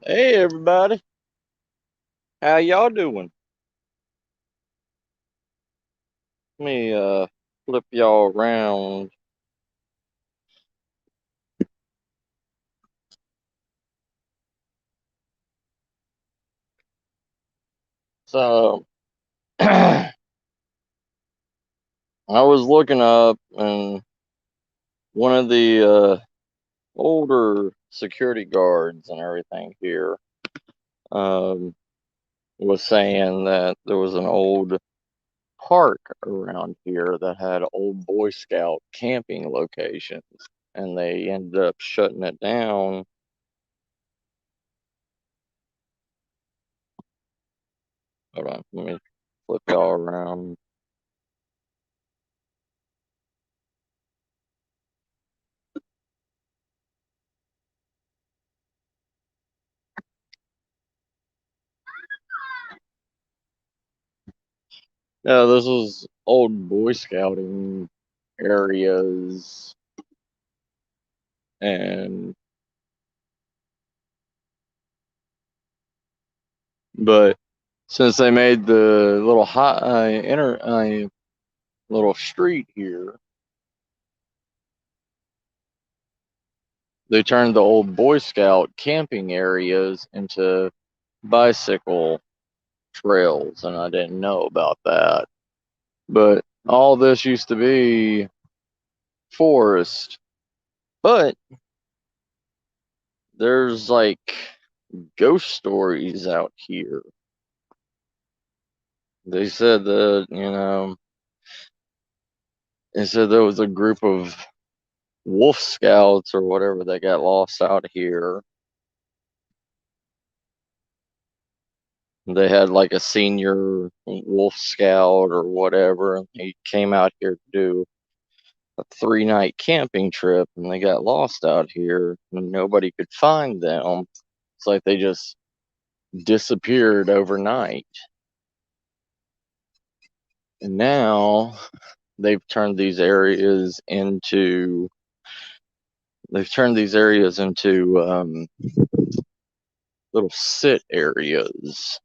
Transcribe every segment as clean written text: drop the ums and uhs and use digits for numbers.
Hey everybody, how y'all doing? Let me flip y'all around. So I was looking up, and one of the older security guards and everything here um, was saying that there was an old park around here that had old Boy Scout camping locations, and they ended up shutting it down. Hold on, let me flip y'all around. Yeah, this was old Boy Scouting areas, and but since they made the little hot inner little street here, they turned the old Boy Scout camping areas into bicycle trails, and I didn't know about that. But all this used to be forest, but there's like ghost stories out here. They said that, they said there was a group of wolf scouts or whatever that got lost out here. They had like a senior wolf scout or whatever, and he came out here to do a 3-night camping trip, and they got lost out here, and nobody could find them. It's like they just disappeared overnight. And now they've turned these areas into little sit areas.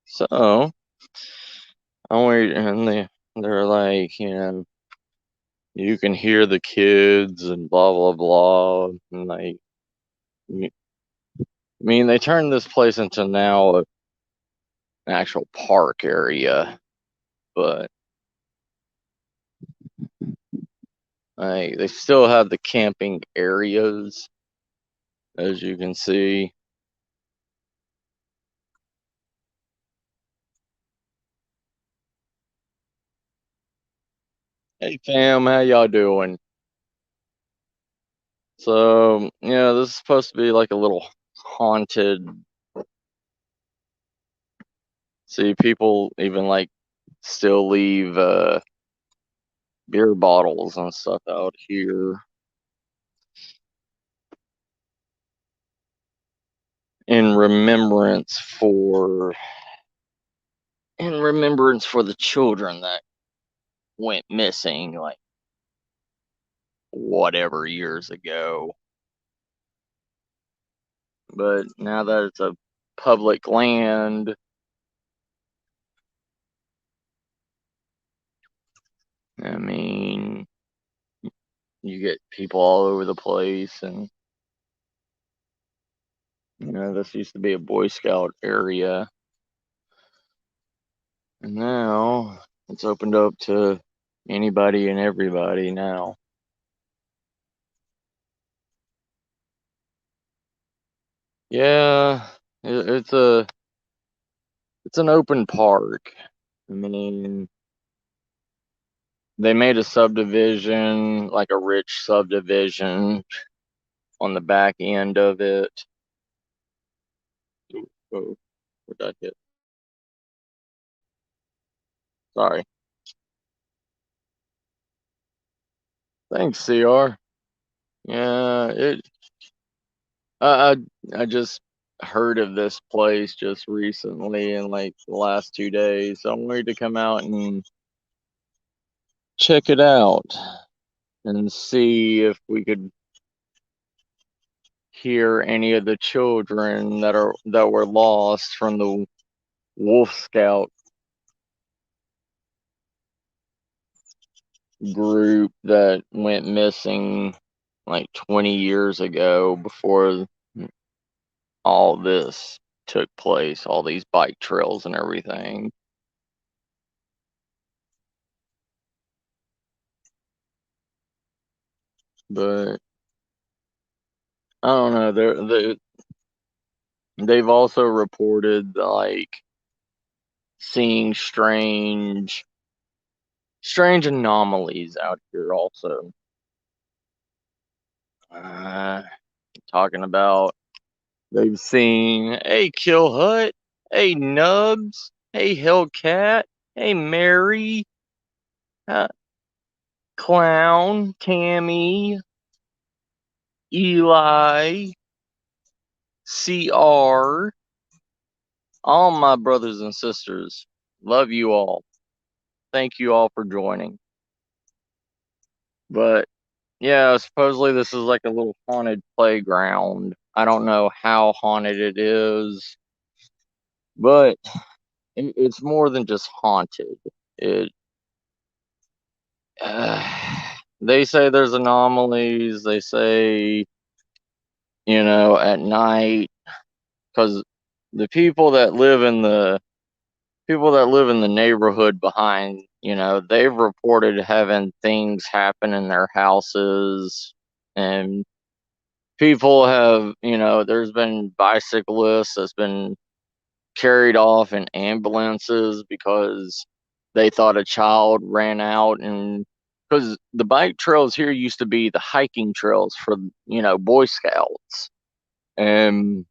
So I wait, and they're like, you can hear the kids and blah blah blah, and I mean, they turned this place into now an actual park area, but they still have the camping areas, as you can see. Hey fam, how y'all doing? So yeah, this is supposed to be like a little haunted. See, people even like still leave beer bottles and stuff out here in remembrance for the children that went missing like whatever years ago. But now that it's a public land, I mean, you get people all over the place, and this used to be a Boy Scout area, and now it's opened up to anybody and everybody now. Yeah, it's an open park. I mean, they made a subdivision, like a rich subdivision, on the back end of it. Oh, what did I hit? Sorry. Thanks, CR. Yeah, I I just heard of this place just recently in like the last 2 days. So I'm ready to come out and check it out and see if we could hear any of the children that were lost from the Wolf Scout group that went missing like 20 years ago before all this took place, all these bike trails and everything. But I don't know. They've also reported like seeing strange anomalies out here. Also, uh, talking about they've seen a Kill Hut, a Nubs, a Hellcat, a Mary, uh, Clown, Tammy, Eli, CR. All my brothers and sisters, love you all. Thank you all for joining. But yeah, supposedly this is like a little haunted playground. I don't know how haunted it is, but it's more than just haunted. It they say there's anomalies. They say, at night, because the people that live in the neighborhood behind, they've reported having things happen in their houses, and people have, there's been bicyclists that's been carried off in ambulances because they thought a child ran out. And because the bike trails here used to be the hiking trails for, Boy Scouts, and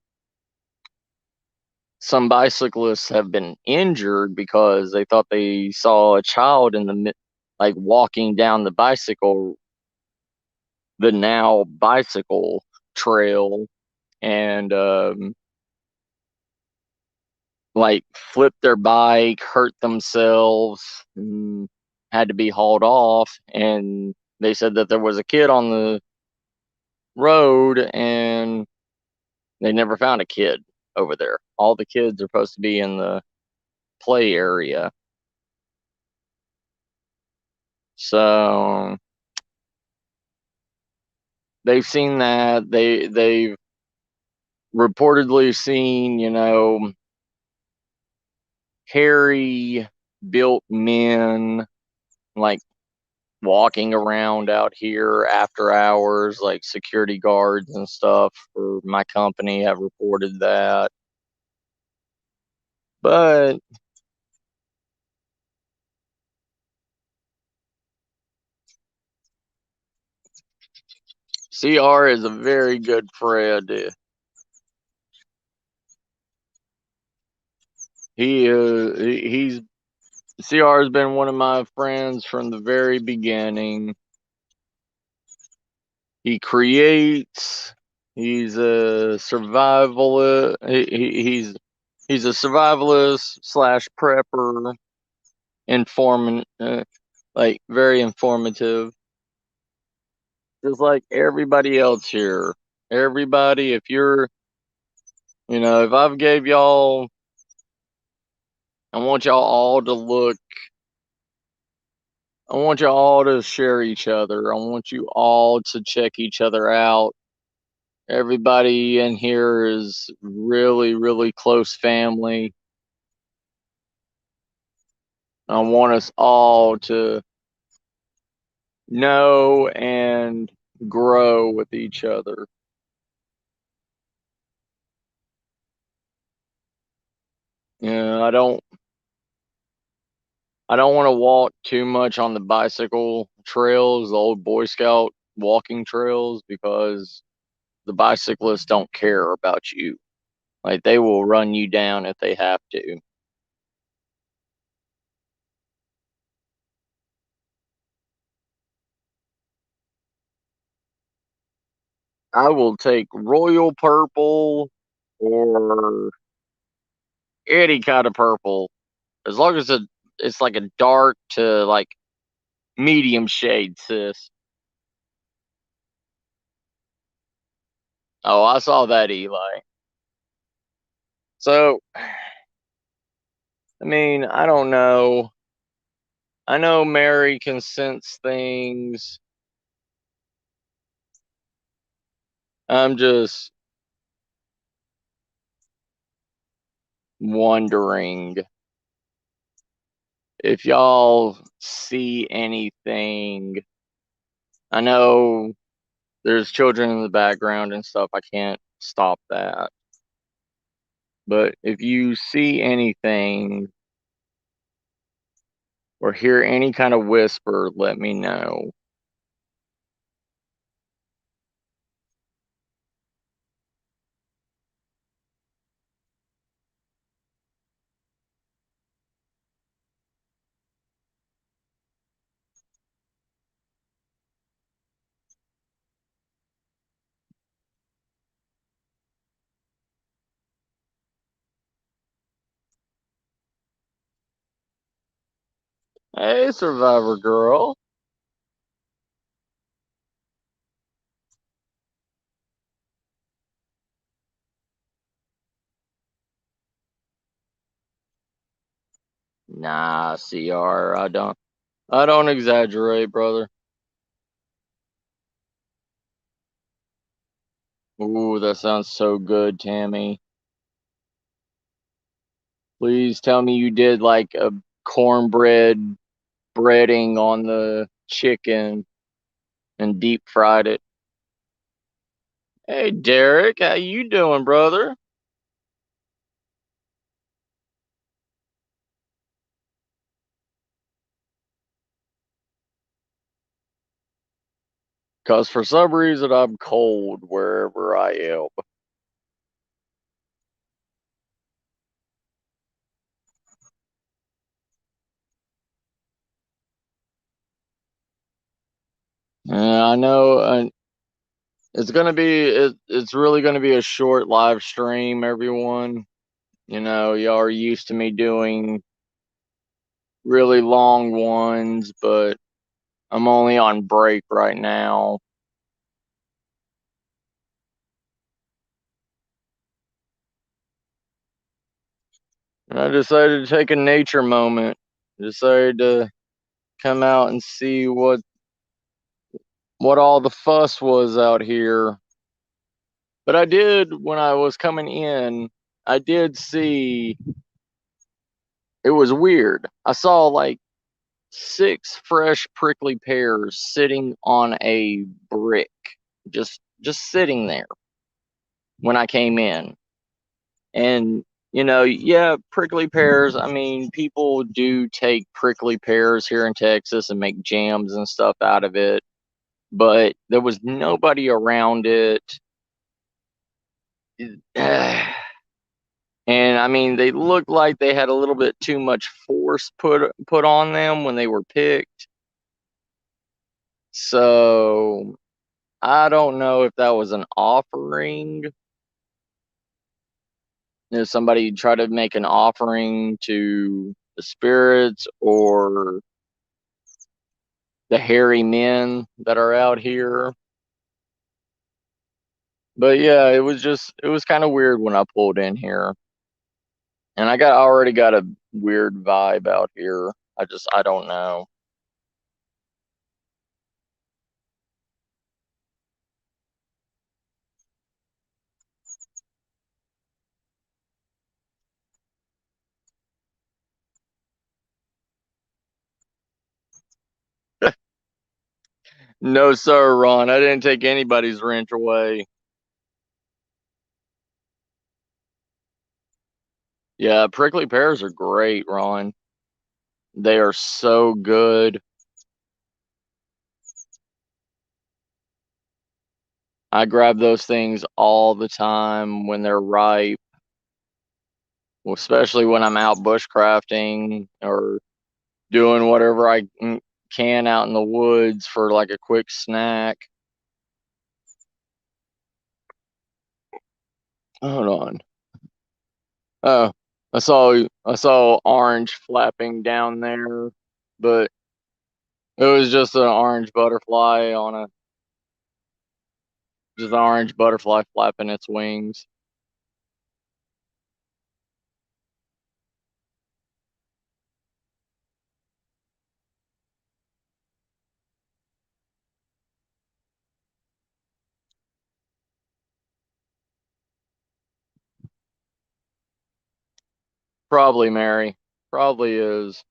some bicyclists have been injured because they thought they saw a child in the like walking down the now bicycle trail, and like flipped their bike, hurt themselves, and had to be hauled off. And they said that there was a kid on the road, and they never found a kid over there. All the kids are supposed to be in the play area. So they've seen that. They've reportedly seen, hairy built men like walking around out here after hours, like security guards and stuff for my company have reported that. But CR is a very good friend. He's CR has been one of my friends from the very beginning. He creates. He's a survivalist. He's a survivalist slash prepper, informant, like very informative, just like everybody else here. Everybody, if I've gave y'all, I want y'all all to look. I want y'all all to share each other. I want you all to check each other out. Everybody in here is really, really close family. I want us all to know and grow with each other. I don't want to walk too much on the bicycle trails, the old Boy Scout walking trails, because the bicyclists don't care about you. Like, they will run you down if they have to. I will take royal purple or any kind of purple, as long as it's like a dark to like medium shade, sis. Oh, I saw that, Eli. So, I mean, I don't know. I know Mary can sense things. I'm just wondering if y'all see anything. I know there's children in the background and stuff. I can't stop that. But if you see anything or hear any kind of whisper, let me know. Hey, Survivor Girl. Nah, CR, I don't exaggerate, brother. Ooh, that sounds so good, Tammy. Please tell me you did like a cornbread breading on the chicken and deep fried it. Hey, Derek, how you doing, brother? Cause for some reason I'm cold wherever I am. I know it's really gonna be a short live stream, everyone. You know, y'all are used to me doing really long ones, but I'm only on break right now. And I decided to take a nature moment. Decided to come out and see what all the fuss was out here. But I did when I was coming in, I did see it was weird. I saw like six fresh prickly pears sitting on a brick. Just sitting there when I came in. And yeah, prickly pears. I mean, people do take prickly pears here in Texas and make jams and stuff out of it, but there was nobody around it. And I mean, they looked like they had a little bit too much force put on them when they were picked. So I don't know if that was an offering. If somebody tried to make an offering to the spirits or the hairy men that are out here. But yeah, it was kind of weird when I pulled in here. And I already got a weird vibe out here. I don't know. No sir, Ron. I didn't take anybody's wrench away. Yeah, prickly pears are great, Ron. They are so good. I grab those things all the time when they're ripe, especially when I'm out bushcrafting or doing whatever I can out in the woods for like a quick snack. Hold on. Oh, I saw orange flapping down there, but it was just an orange butterfly on a Just an orange butterfly flapping its wings. Probably Mary. Probably is.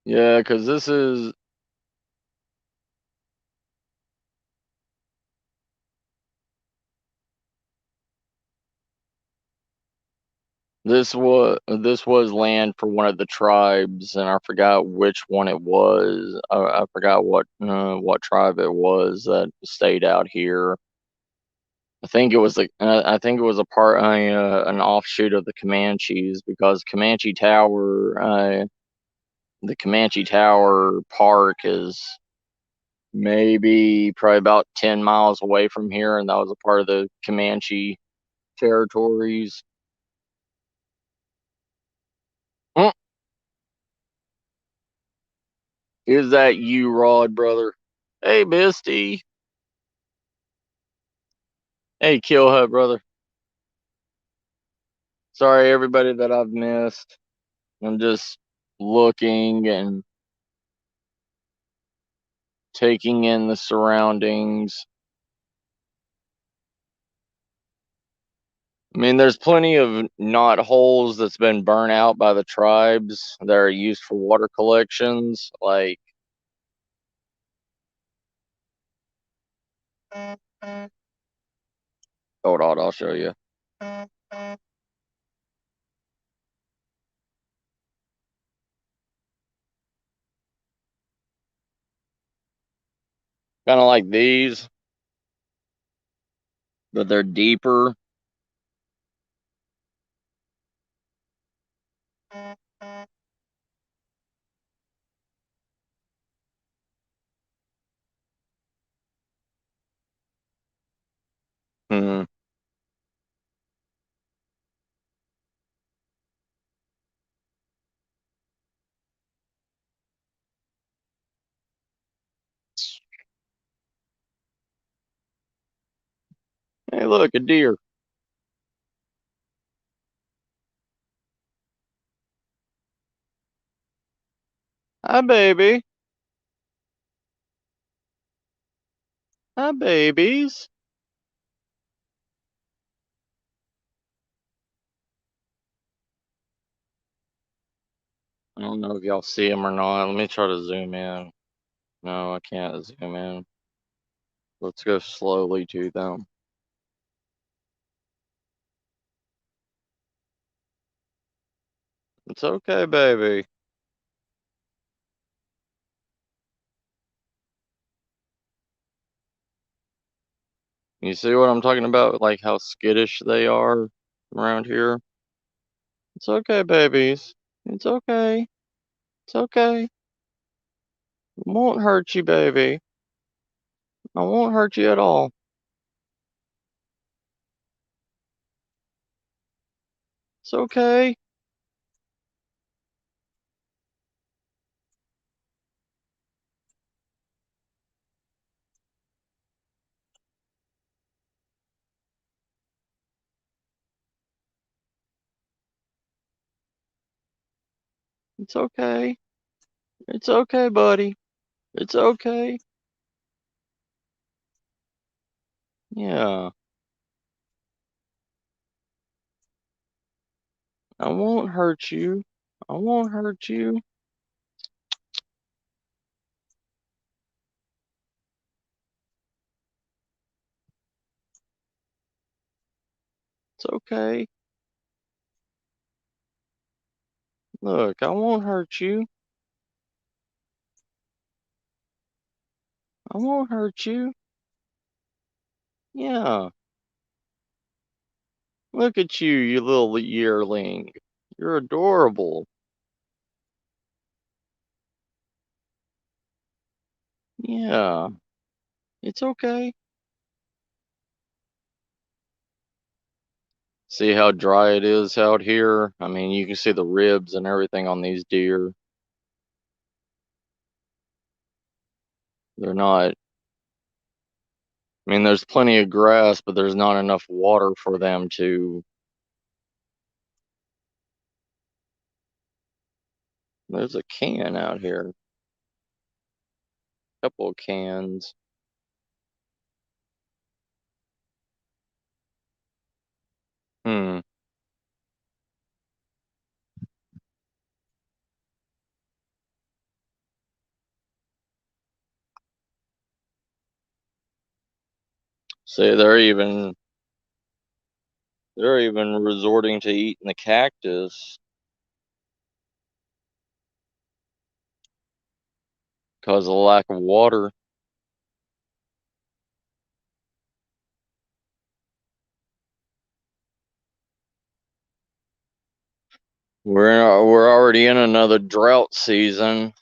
Yeah, because this was land for one of the tribes, and I forgot which one it was. I forgot what tribe it was that stayed out here. I think it was an offshoot of the Comanches because the Comanche Tower Park is maybe probably about 10 miles away from here, and that was a part of the Comanche territories. Mm, Is that you, Rod, brother? Hey, Misty. Hey, Killhut, brother. Sorry, everybody that I've missed. I'm just looking and taking in the surroundings. I mean, there's plenty of knot holes that's been burnt out by the tribes that are used for water collections. Like, hold on, I'll show you. Kind of like these, but they're deeper. Hmm. Hey, look, a deer. Hi, baby. Hi, babies. I don't know if y'all see them or not. Let me try to zoom in. No, I can't zoom in. Let's go slowly to them. It's okay, baby. You see what I'm talking about? Like how skittish they are around here? It's okay, babies. It's okay. It's okay. I won't hurt you, baby. I won't hurt you at all. It's okay. It's okay. It's okay, buddy. It's okay. Yeah. I won't hurt you. I won't hurt you. It's okay. Look, I won't hurt you. I won't hurt you. Yeah. Look at you, you little yearling. You're adorable. Yeah. It's okay. See how dry it is out here? I mean, you can see the ribs and everything on these deer. They're not. I mean, there's plenty of grass, but there's not enough water for them to. There's a can out here. A couple of cans. Hmm. See, they're even resorting to eating the cactus because of the lack of water. We're already in another drought season.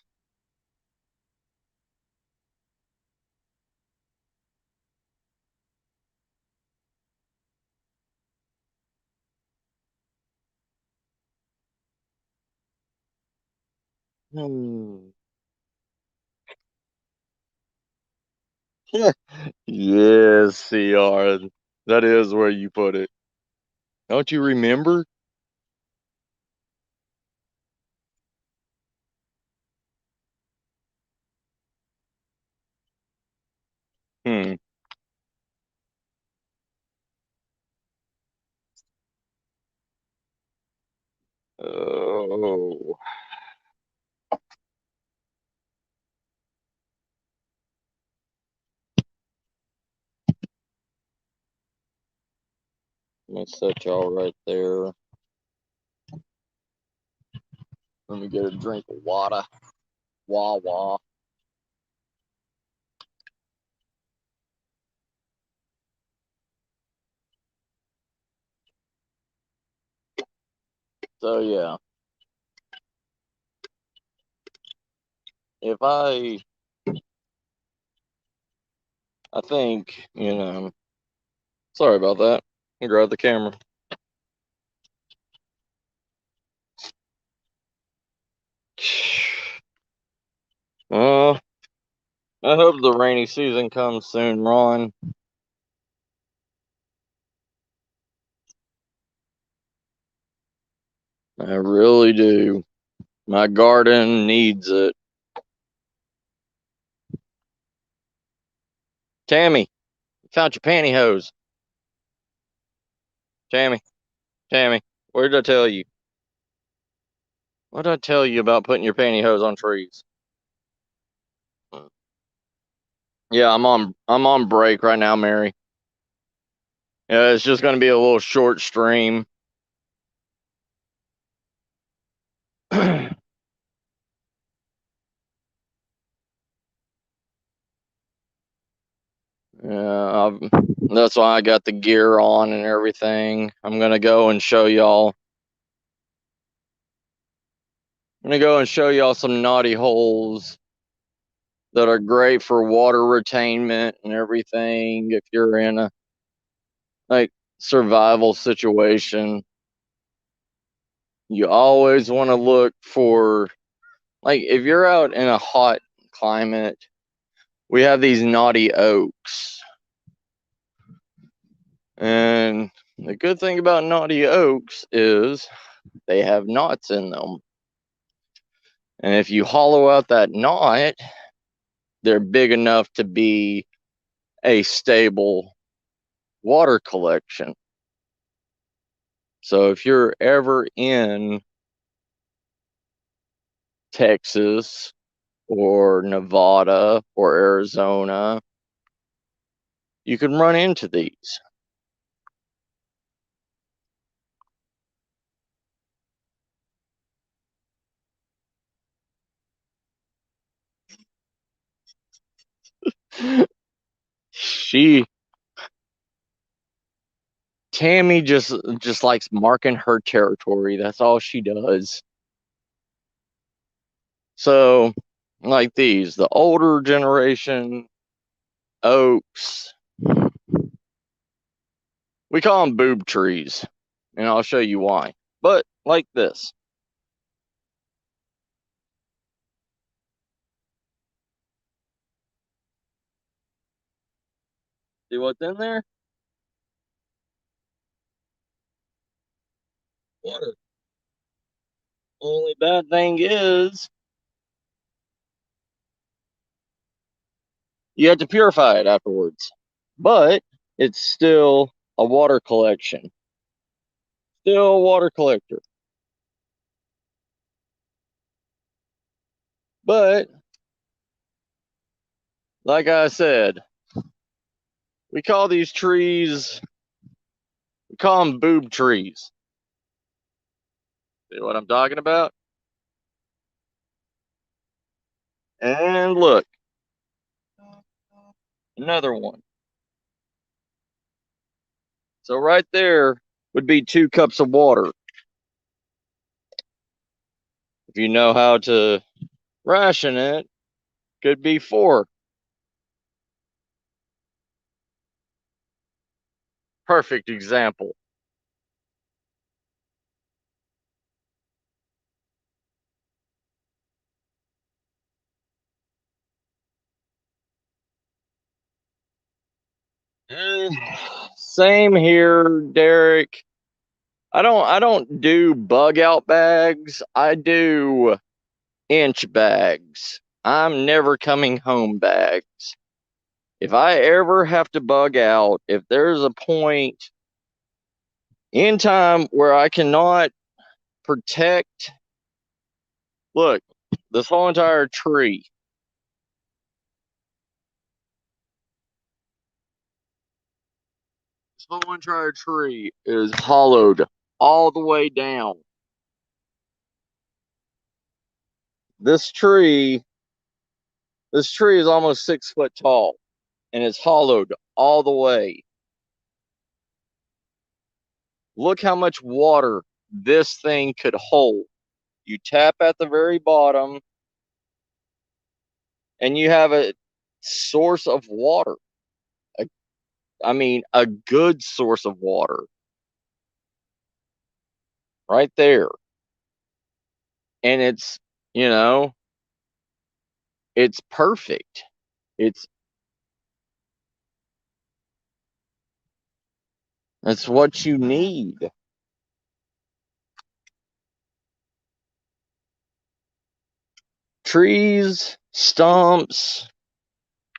Hmm. Yes, CR. That is where you put it. Don't you remember? Hmm. Oh. Let me set y'all right there. Let me get a drink of water. Wah wah. So yeah, if I think, sorry about that. I grabbed the camera. Uh, I hope the rainy season comes soon, Ron. I really do. My garden needs it. Tammy, you found your pantyhose. Tammy, Tammy, what did I tell you? What did I tell you about putting your pantyhose on trees? Yeah, I'm on break right now, Mary. Yeah, it's just gonna be a little short stream. Yeah, that's why I got the gear on and everything. I'm gonna go and show y'all. I'm gonna go and show y'all some naughty holes that are great for water retainment and everything. If you're in a like survival situation, you always want to look for, like, if you're out in a hot climate, we have these naughty oaks. And the good thing about naughty oaks is they have knots in them. And if you hollow out that knot, they're big enough to be a stable water collection. So if you're ever in Texas or Nevada or Arizona, you can run into these. She Tammy just likes marking her territory. That's all she does. So, like these, the older generation oaks, we call them boob trees, and I'll show you why. But like this, See what's in there? Water. Only bad thing is you have to purify it afterwards. But it's still a water collection. Still a water collector. But like I said, we call these trees, we call them boob trees. See what I'm talking about? And look, another one. So right there would be 2 cups of water. If you know how to ration it, could be 4. Perfect example. Same here, Derek. I don't do bug out bags. I do inch bags. I'm never coming home bags. If I ever have to bug out, if there's a point in time where I cannot protect, look, this whole entire tree, this whole entire tree is hollowed all the way down. This tree, this tree is almost 6 foot tall and it's hollowed all the way. Look how much water this thing could hold. You tap at the very bottom and you have a source of water. I mean, a good source of water right there. And it's, you know, it's perfect. It's That's what you need. Trees, stumps,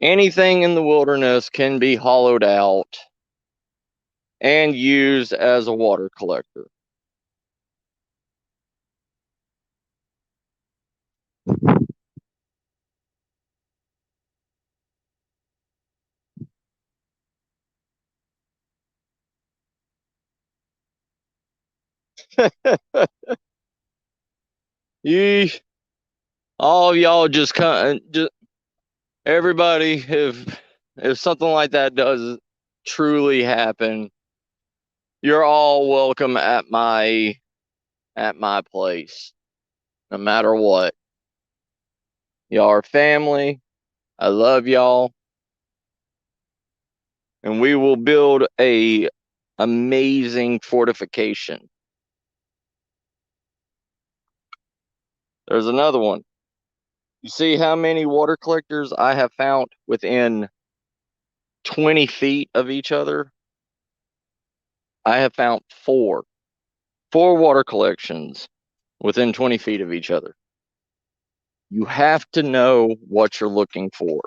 anything in the wilderness can be hollowed out and used as a water collector. You, all of y'all just come, just everybody, if something like that does truly happen, you're all welcome at my place, no matter what. Y'all are family. I love y'all, and we will build a amazing fortification. There's another one. You see how many water collectors I have found within 20 feet of each other? I have found four water collections within 20 feet of each other. You have to know what you're looking for.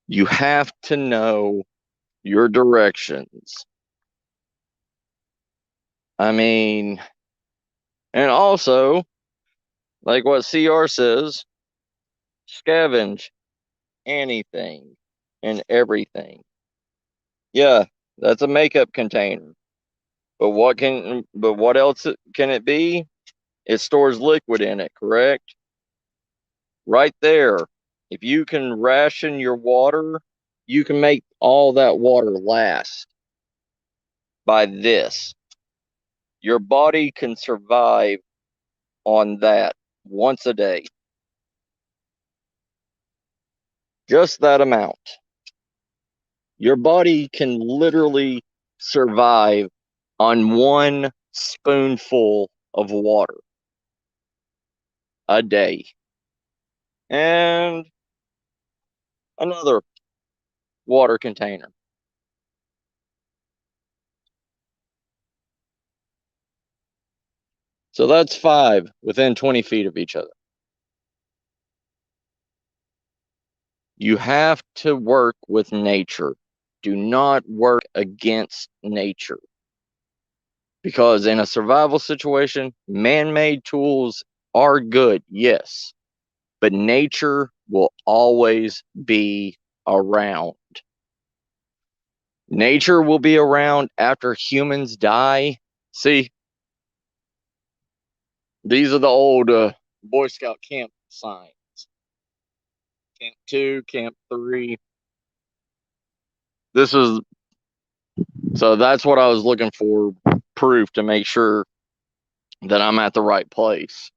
You have to know your directions. I mean, and also, like what CR says, scavenge anything and everything. Yeah, that's a makeup container. But what else can it be? It stores liquid in it, correct? Right there. If you can ration your water, you can make all that water last by this. Your body can survive on that once a day. Just that amount. Your body can literally survive on 1 spoonful of water a day. And another water container. So that's 5 within 20 feet of each other. You have to work with nature. Do not work against nature. Because in a survival situation, man-made tools are good, yes, but nature will always be around. Nature will be around after humans die. See, these are the old Boy Scout camp signs. Camp 2, Camp 3. So that's what I was looking for, proof to make sure that I'm at the right place.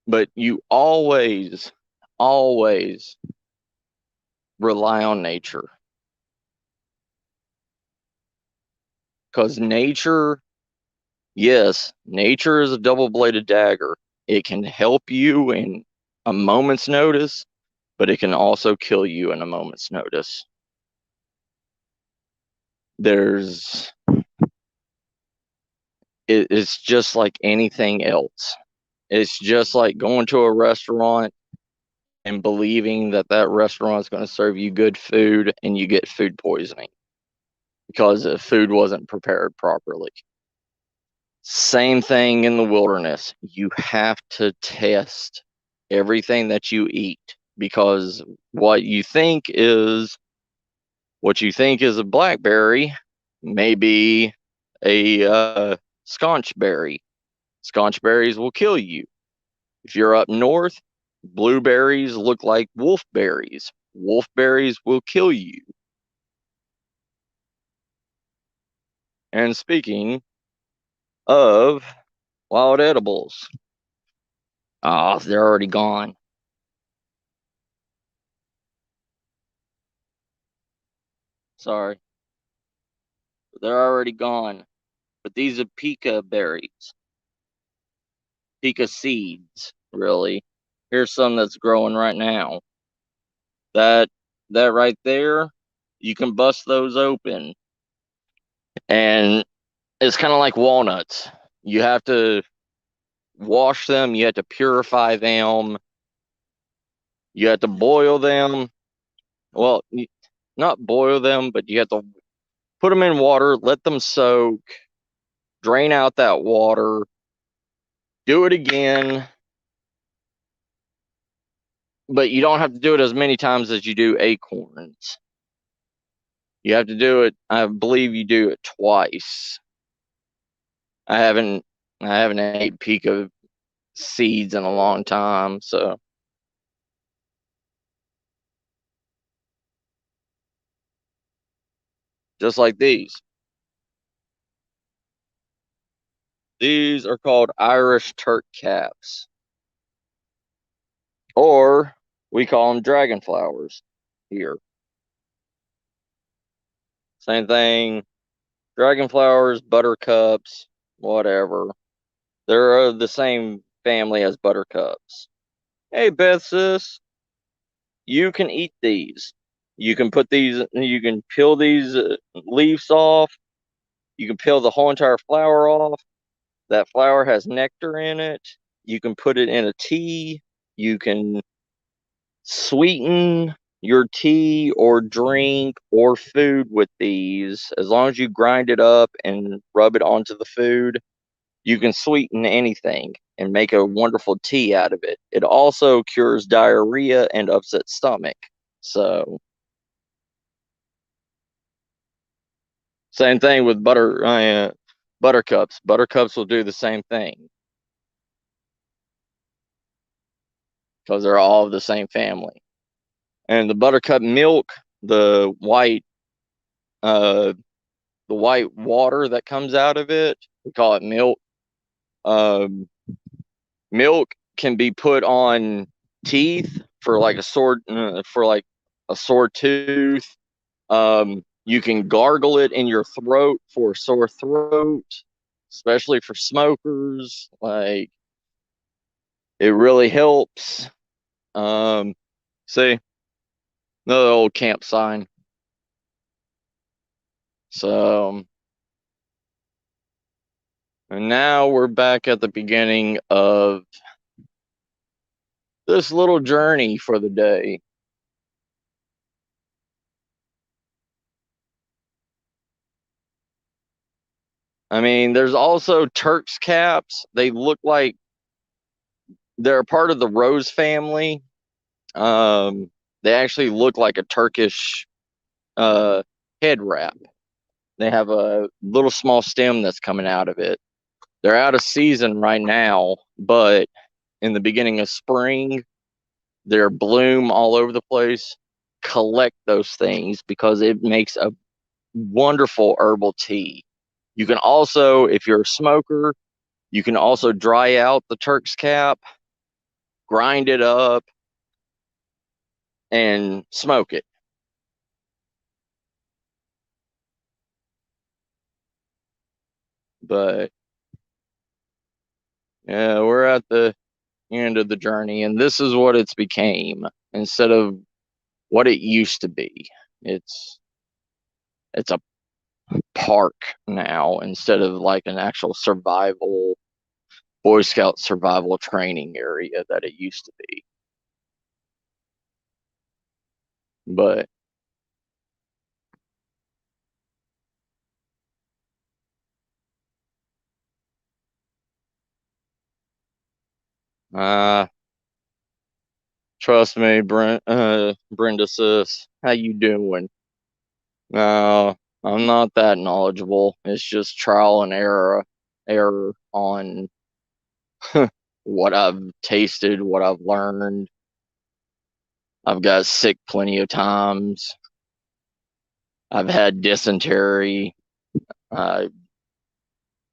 But you always, always rely on nature. Because nature, yes, nature is a double-bladed dagger. It can help you in a moment's notice, but it can also kill you in a moment's notice. It's just like anything else. It's just like going to a restaurant and believing that that restaurant is going to serve you good food and you get food poisoning because the food wasn't prepared properly. Same thing in the wilderness. You have to test everything that you eat because what you think is a blackberry may be a sconch berry. Sconch berries will kill you. If you're up north, blueberries look like wolfberries. Wolfberries will kill you. And speaking of wild edibles, oh, they're already gone. Sorry, they're already gone. But these are Pika berries, Pika seeds, really. Here's some that's growing right now. That that right there, you can bust those open, and it's kind of like walnuts. You have to wash them, you have to purify them, you have to boil them. Well, not boil them, but you have to put them in water, let them soak, drain out that water, do it again, but you don't have to do it as many times as you do acorns. You have to do it, I believe you do it twice. I haven't ate Pika seeds in a long time, so just like these. These are called Irish Turk Caps, or we call them dragon flowers here. Same thing, dragon flowers, buttercups, whatever. They're of the same family as buttercups. Hey, Beth, sis, you can eat these. You can you can peel these leaves off. You can peel the whole entire flower off. That flower has nectar in it. You can put it in a tea. You can sweeten your tea or drink or food with these. As long as you grind it up and rub it onto the food, you can sweeten anything and make a wonderful tea out of it. It also cures diarrhea and upset stomach. So, same thing with buttercups. Buttercups will do the same thing because they're all of the same family. And the buttercup milk, the white uh the white water that comes out of it, we call it milk. Um, Milk can be put on teeth for like a sore tooth. You can gargle it in your throat for sore throat, especially for smokers. Like, it really helps. See, Another old camp sign. So, and now we're back at the beginning of this little journey for the day. I mean, there's also Turks Caps. They look like they're a part of the rose family. They actually look like a Turkish uh, head wrap. They have a little small stem that's coming out of it. They're out of season right now, but in the beginning of spring, they're bloom all over the place. Collect those things because it makes a wonderful herbal tea. You can also, if you're a smoker, you can also dry out the Turk's cap, grind it up, and smoke it. But yeah, we're at the end of the journey, and this is what it's became instead of what it used to be. It's it's a park now instead of like an actual survival Boy Scout survival training area that it used to be. But uh trust me, Brenda sis, how you doing? No, I'm not that knowledgeable. It's just trial and error on what I've tasted, what I've learned. I've got sick plenty of times. I've had dysentery uh,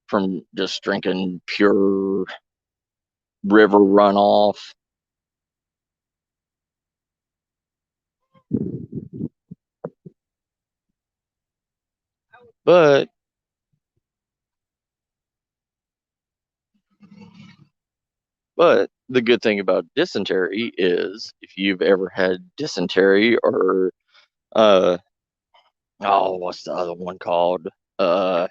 from just drinking pure river runoff. But the good thing about dysentery is if you've ever had dysentery or uh oh, what's the other one called? Uh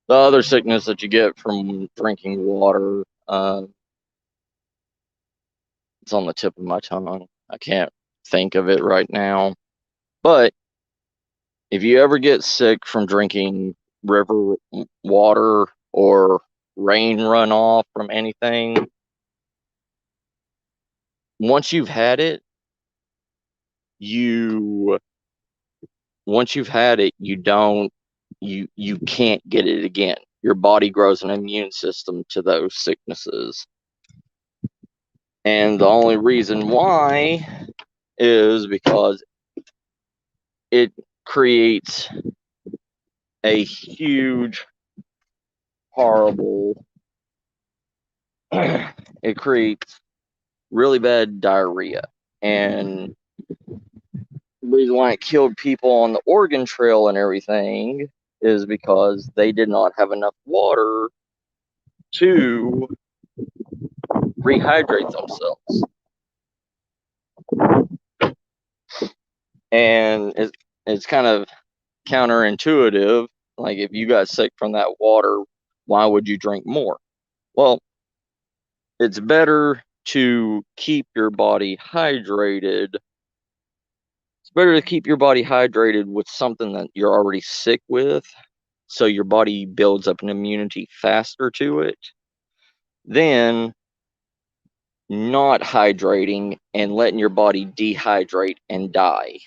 the other sickness that you get from drinking water. It's on the tip of my tongue. I can't think of it right now. But if you ever get sick from drinking river water or rain runoff from anything, once you've had it, you you don't you can't get it again. Your body grows an immune system to those sicknesses. And the only reason why is because it creates a huge, horrible, it creates really bad diarrhea. And the reason why it killed people on the Oregon Trail and everything is because they did not have enough water to rehydrate themselves. And it's kind of counterintuitive. Like, if you got sick from that water, why would you drink more? Well, it's better to keep your body hydrated. It's better to keep your body hydrated with something that you're already sick with, so your body builds up an immunity faster to it, than not hydrating and letting your body dehydrate and die.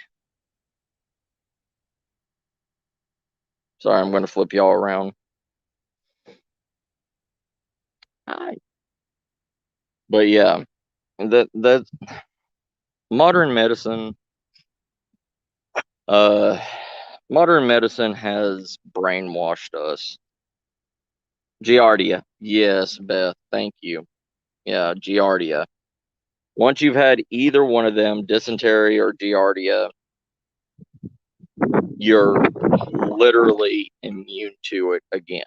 Sorry, I'm going to flip y'all around. Hi. But yeah, that modern medicine, uh, modern medicine has brainwashed us. Giardia, yes, Beth, thank you. Yeah, Giardia. Once you've had either one of them, dysentery or Giardia, you're literally immune to it again.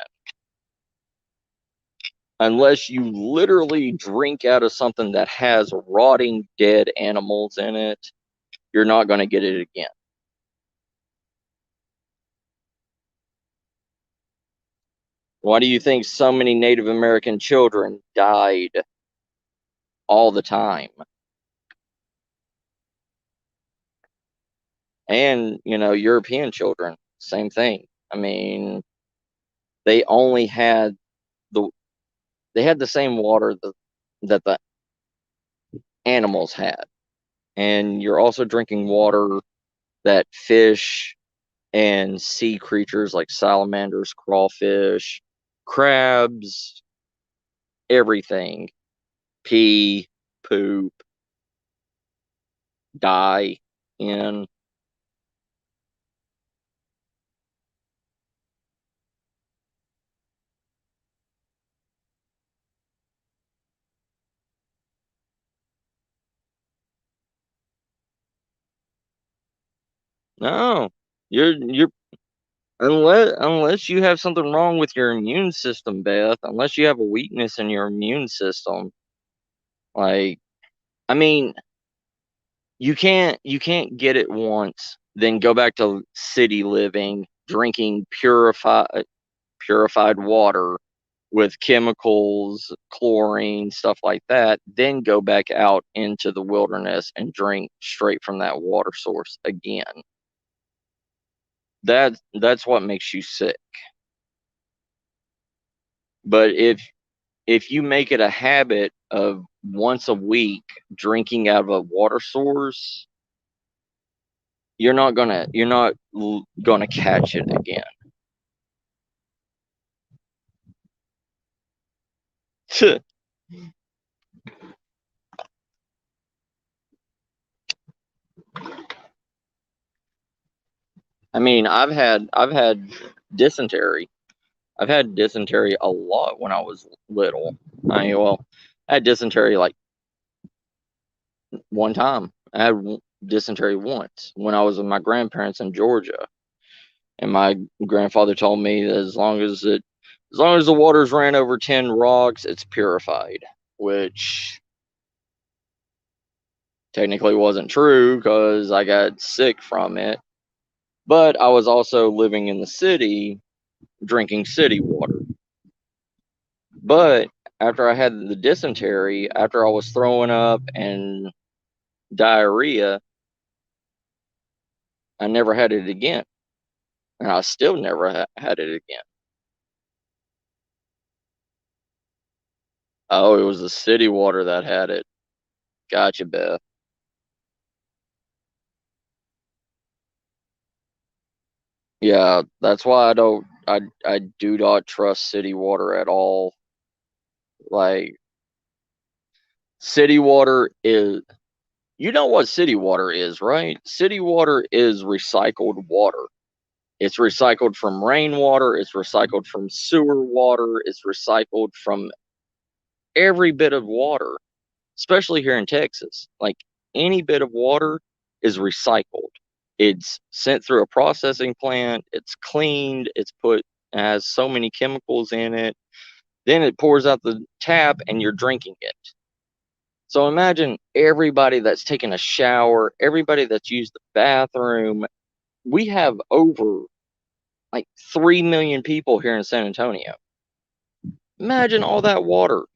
unless you literally drink out of something that has rotting dead animals in it, you're not going to get it again. Why do you think so many Native American children died all the time? And, European children, same thing. I mean, they only had the they had the same water that the animals had. And you're also drinking water that fish and sea creatures like salamanders, crawfish, crabs, everything pee, poop, die in. No, you're unless you have something wrong with your immune system, Beth. Unless you have a weakness in your immune system, like I mean, you can't get it once, then go back to city living, drinking purified water with chemicals, chlorine, stuff like that, then go back out into the wilderness and drink straight from that water source again. That's what makes you sick. But if you make it a habit of once a week drinking out of a water source, you're not gonna catch it again. I mean, I've had dysentery. I've had dysentery a lot when I was little. I had dysentery like one time. I had dysentery once when I was with my grandparents in Georgia, and my grandfather told me that as long as the waters ran over 10 rocks, it's purified, which technically wasn't true because I got sick from it. But I was also living in the city, drinking city water. But after I had the dysentery, after I was throwing up and diarrhea, I never had it again. And I still never had it again. Oh, it was the city water that had it. Gotcha, Beth. Yeah, that's why I do not trust city water at all. Like, city water is, you know what city water is, right? City water is recycled water. It's recycled from rainwater, it's recycled from sewer water, it's recycled from every bit of water, especially here in Texas. Like, any bit of water is recycled. It's sent through a processing plant, it's cleaned, has so many chemicals in it. Then it pours out the tap and you're drinking it. So imagine everybody that's taken a shower, everybody that's used the bathroom. We have over like 3 million people here in San Antonio. Imagine all that water.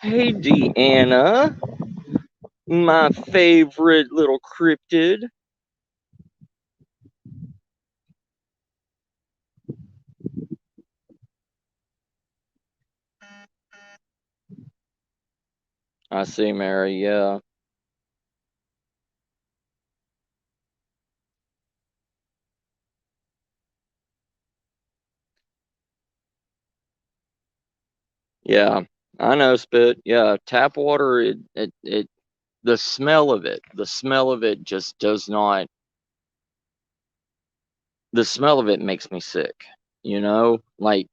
Hey, Deanna, my favorite little cryptid. I see, Mary. Yeah. Yeah. I know, Spit. Yeah. Tap water, the smell of it just does not, the smell of it makes me sick. Like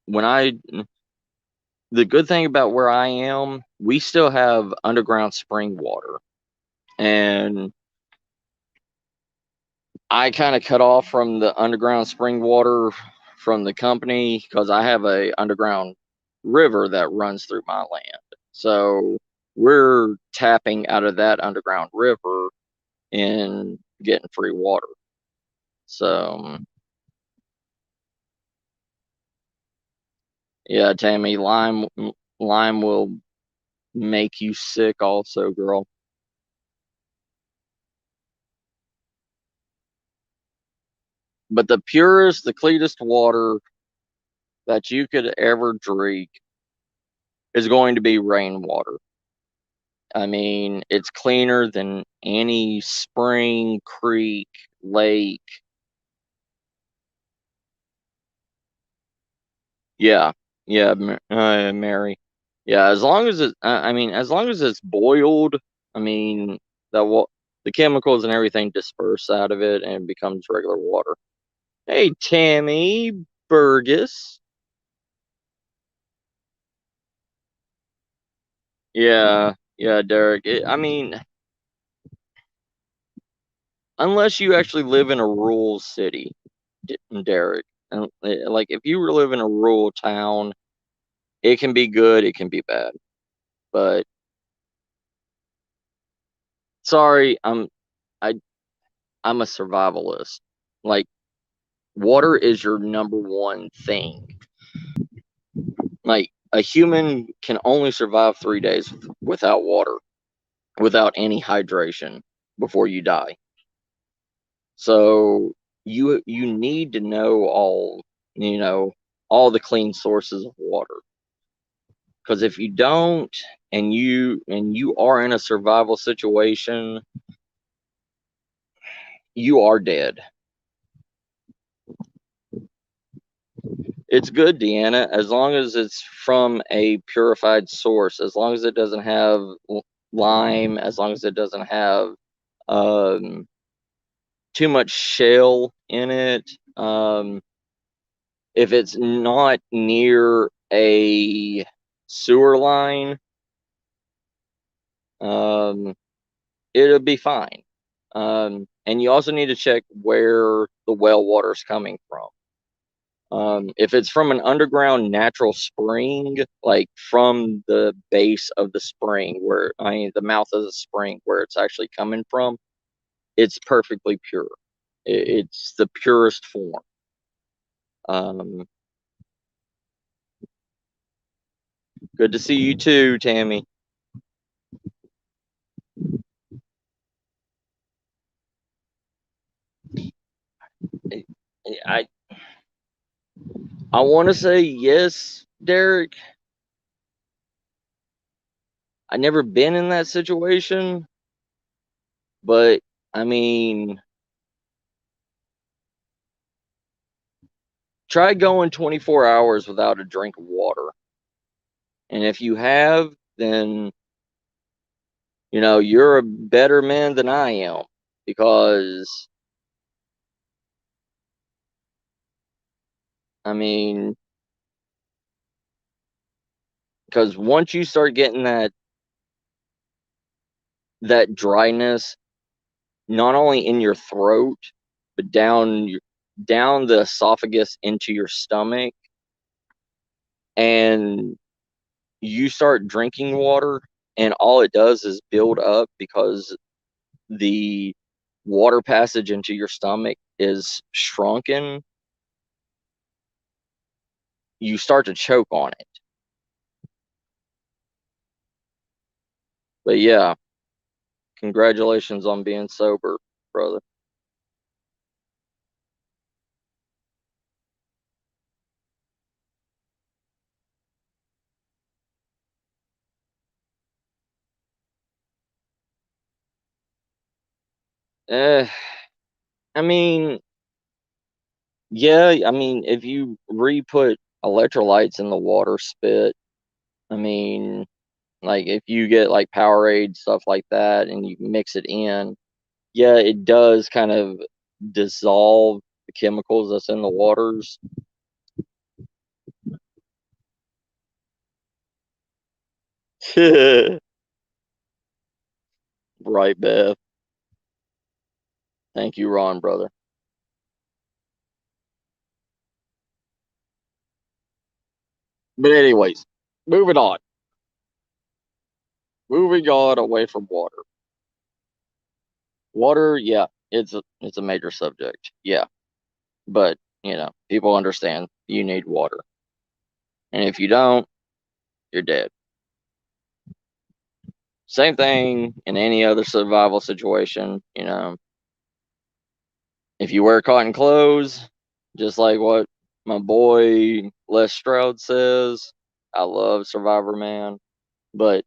the good thing about where I am, we still have underground spring water. And I kind of cut off from the underground spring water from the company because I have a underground river that runs through my land. So we're tapping out of that underground river and getting free water. So yeah, Tammy, lime will make you sick also, girl. But the purest, the cleanest water that you could ever drink is going to be rainwater. I mean, it's cleaner than any spring, creek, lake. Yeah, yeah, Mary. Yeah, as long as I mean, as long as it's boiled, I mean, the chemicals and everything disperse out of it and it becomes regular water. Hey, Tammy Burgess. Yeah, yeah, Derek. I mean, unless you actually live in a rural city, Derek, and like if you live in a rural town, it can be good, it can be bad. But sorry, I I'm a survivalist. Like water is your number one thing. Like a human can only survive 3 days without water, without any hydration before you die. So you need to know all the clean sources of water. Because if you don't, and you are in a survival situation, you are dead. It's good, Deanna, as long as it's from a purified source, as long as it doesn't have lime, as long as it doesn't have um, too much shale in it. If it's not near a sewer line, um, it'll be fine. And you also need to check where the well water's coming from. If it's from an underground natural spring, like from the base of the spring, the mouth of the spring, where it's actually coming from, it's perfectly pure. It's the purest form. Um, Good to see you too, Tammy. I I want to say yes, Derek. I never been in that situation, but I mean, try going 24 hours without a drink of water. And if you have, then you're a better man than I am because I mean, because once you start getting that dryness, not only in your throat, but down the esophagus into your stomach, and you start drinking water, and all it does is build up because the water passage into your stomach is shrunken. You start to choke on it. But yeah, congratulations on being sober, brother. Eh, I mean, yeah, I mean, if you re-put electrolytes in the water spit, I mean, like if you get like Powerade, stuff like that, and you mix it in, yeah, it does kind of dissolve the chemicals that's in the waters. Right, Beth. Thank you, Ron, brother. But anyways, moving on. Moving on away from water. Water, yeah, it's a major subject. Yeah, but people understand you need water, and if you don't, you're dead. Same thing in any other survival situation. If you wear cotton clothes, just like what my boy Les Stroud says, I love Survivor Man, but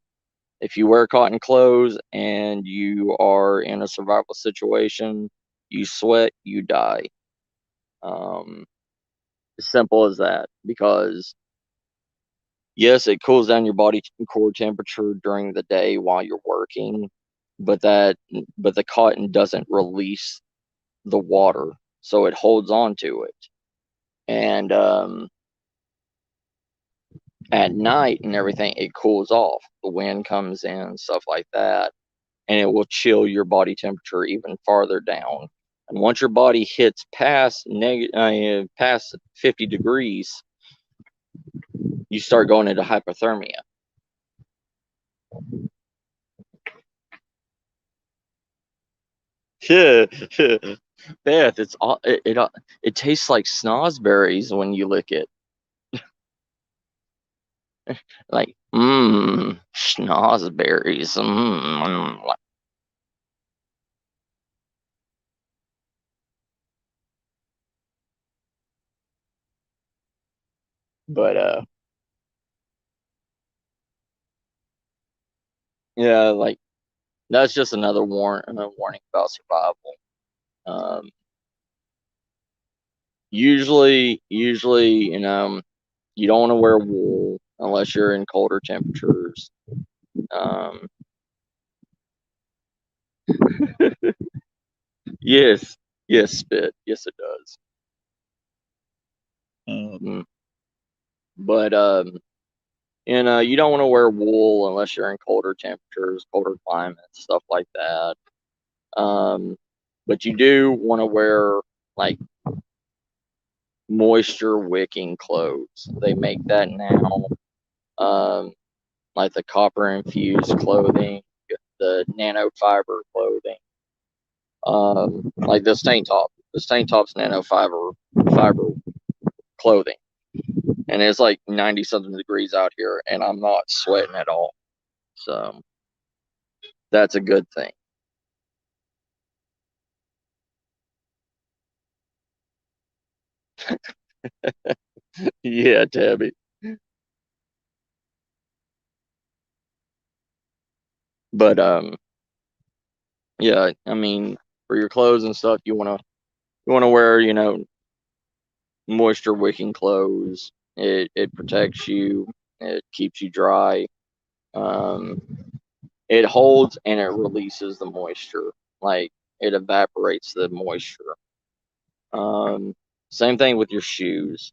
if you wear cotton clothes and you are in a survival situation, you sweat, you die. Um, as simple as that. Because yes, it cools down your body core temperature during the day while you're working, but the cotton doesn't release the water, so it holds on to it. And at night and everything, it cools off. The wind comes in, stuff like that, and it will chill your body temperature even farther down. And once your body hits past 50 degrees, you start going into hypothermia. Yeah, Beth, it tastes like snozberries when you lick it. Like, schnozberries. But yeah, like that's just another warning about survival. Um, usually, you don't want to wear wool unless you're in colder temperatures. Um, yes, yes, spit. Yes, it does. Um, but you don't want to wear wool unless you're in colder temperatures, colder climates, stuff like that. Um, but you do want to wear like moisture wicking clothes. They make that now. Um, like the copper infused clothing, the nanofiber clothing. Like this tank top. This tank top's fiber clothing, and it's like 90 something degrees out here, and I'm not sweating at all. So that's a good thing. Yeah, Tabby. But yeah, I mean, for your clothes and stuff, you wanna wear moisture wicking clothes. It protects you. It keeps you dry. Um, it holds and it releases the moisture. Like it evaporates the moisture. Um, Same thing with your shoes.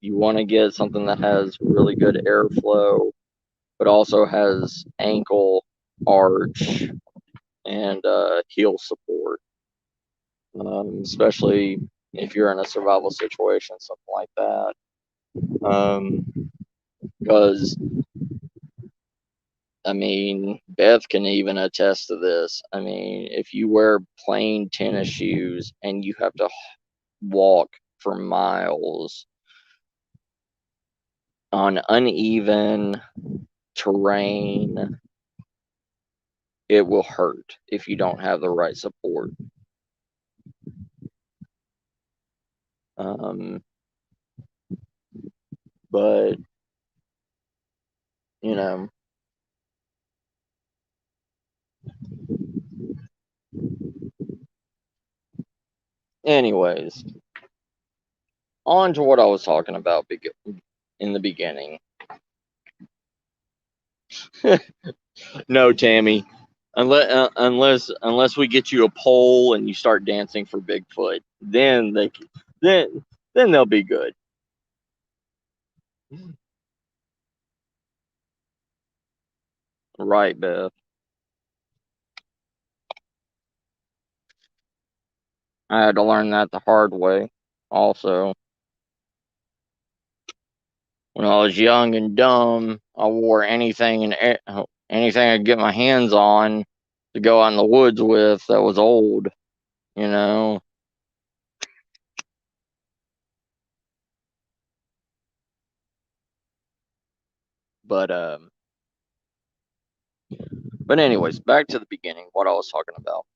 You want to get something that has really good airflow, but also has ankle arch and heel support, especially if you're in a survival situation, something like that. Because I mean, Beth can even attest to this. I mean, if you wear plain tennis shoes and you have to walk for miles on uneven terrain, it will hurt if you don't have the right support. Um, but, you know, anyways, on to what I was talking about in the beginning. No, Tammy. Unless we get you a pole and you start dancing for Bigfoot, then then they'll be good. Right, Beth. I had to learn that the hard way. Also, when I was young and dumb, I wore anything and anything I could get my hands on to go out in the woods with that was old, you know. But anyways, back to the beginning, what I was talking about.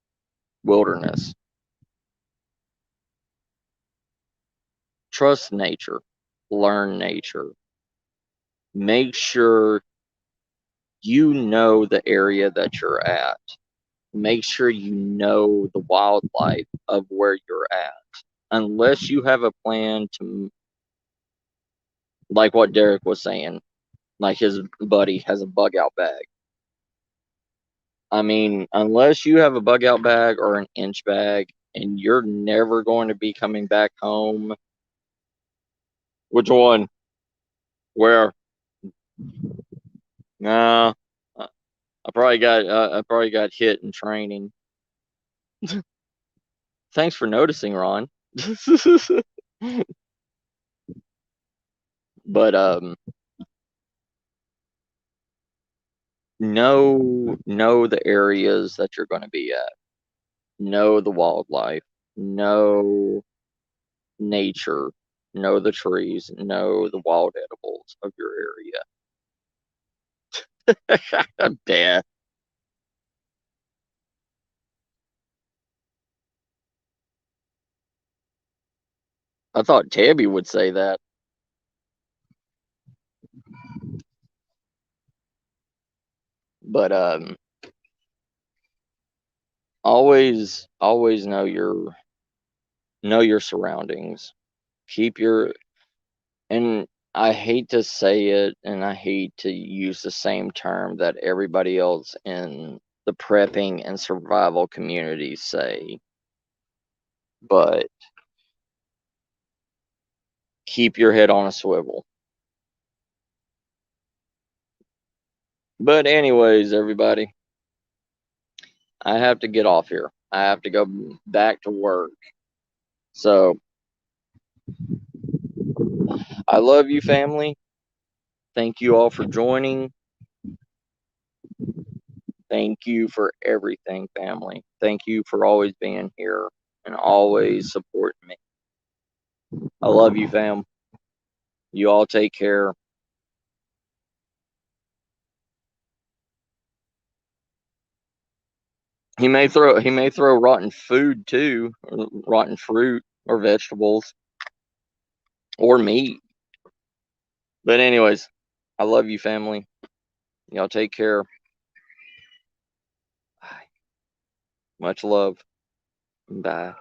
Wilderness. Trust nature. Learn nature. Make sure you know the area that you're at. Make sure you know the wildlife of where you're at. Unless you have a plan to, like what Derek was saying, like his buddy has a bug out bag. I mean, unless you have a bug out bag or an inch bag and you're never going to be coming back home. Which one? Where? Nah, I probably got hit in training. Thanks for noticing, Ron. But know the areas that you're going to be at. Know the wildlife. Know nature. Know the trees. Know the wild edibles of your area. Yeah. I thought Tabby would say that. But always know your surroundings. Keep your and I hate to say it and I hate to use the same term that everybody else in the prepping and survival communities say, but keep your head on a swivel. But anyways, everybody, I have to get off here. I have to go back to work. So I love you, family. Thank you all for joining. Thank you for everything, family. Thank you for always being here and always supporting me. I love you, fam. You all take care. He may throw rotten food too, or rotten fruit or vegetables or meat. But anyways, I love you, family. Y'all take care. Bye. Much love. Bye.